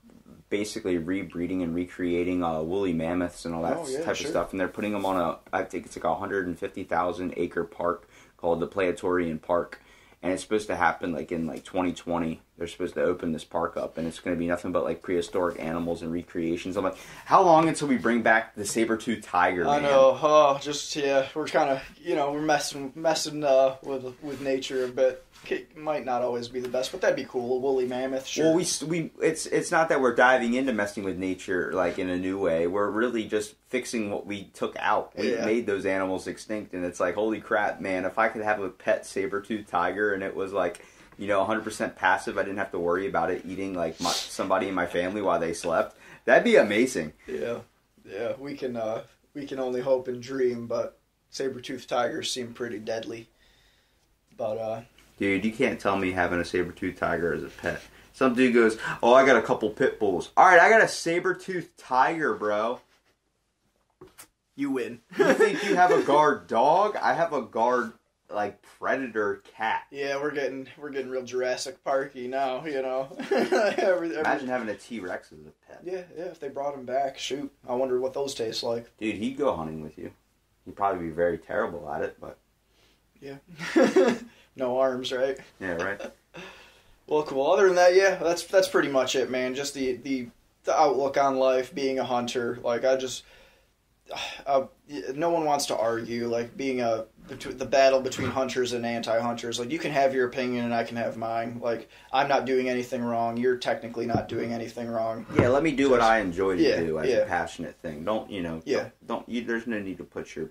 basically rebreeding and recreating woolly mammoths and all that type of stuff, and they're putting them on I think it's like 150,000 acre park called the Praetorian Park, and it's supposed to happen like in like 2020. They're supposed to open this park up, and it's going to be nothing but like prehistoric animals and recreations. I'm like, how long until we bring back the saber-toothed tiger, man? I know. We're kind of, we're messing with nature a bit. It might not always be the best, but that'd be cool. A woolly mammoth, sure. Well, it's not that we're diving into messing with nature like in a new way. We're really just fixing what we took out. We made those animals extinct, and it's like, holy crap, man! If I could have a pet saber-toothed tiger, and it was like, 100% passive, I didn't have to worry about it eating like somebody in my family while they slept. That'd be amazing. Yeah. We can only hope and dream, but saber-toothed tigers seem pretty deadly. But dude, you can't tell me having a saber-toothed tiger as a pet. Some dude goes, oh, I got a couple pit bulls. All right, I got a saber-toothed tiger, bro. You win. You think you have a guard dog? I have a guard, like, predator cat. Yeah, we're getting real Jurassic Parky now, Imagine having a T-Rex as a pet. Yeah, if they brought him back, shoot. I wonder what those taste like. Dude, he'd go hunting with you. He'd probably be very terrible at it, but... Yeah. No arms, right? Yeah, right. Well, cool. Other than that, yeah, that's pretty much it, man. Just the outlook on life, being a hunter. Like, no one wants to argue, like, being the battle between hunters and anti-hunters. Like, you can have your opinion and I can have mine. Like, I'm not doing anything wrong. You're technically not doing anything wrong. Yeah, let me do what I enjoy to do as a passionate thing. Don't there's no need to put your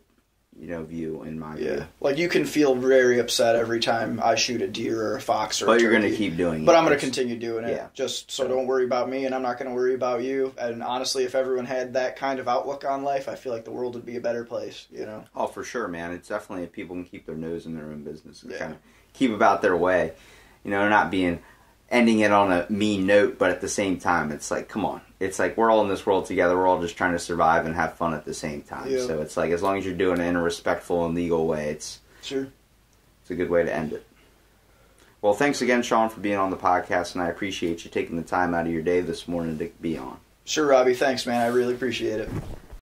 view in my view. Like, you can feel very upset every time I shoot a deer or a fox or a turkey. But you're going to keep doing it. But I'm going to continue doing it. Yeah. Just so don't worry about me, and I'm not going to worry about you. And honestly, if everyone had that kind of outlook on life, I feel like the world would be a better place, Oh, for sure, man. It's definitely if people can keep their nose in their own business and kind of keep about their way. Not ending it on a mean note, but at the same time, it's like, come on. It's like we're all in this world together. We're all just trying to survive and have fun at the same time. Yeah. So it's like as long as you're doing it in a respectful and legal way, it's a good way to end it. Well, thanks again, Sean, for being on the podcast, and I appreciate you taking the time out of your day this morning to be on. Sure, Robbie. Thanks, man. I really appreciate it.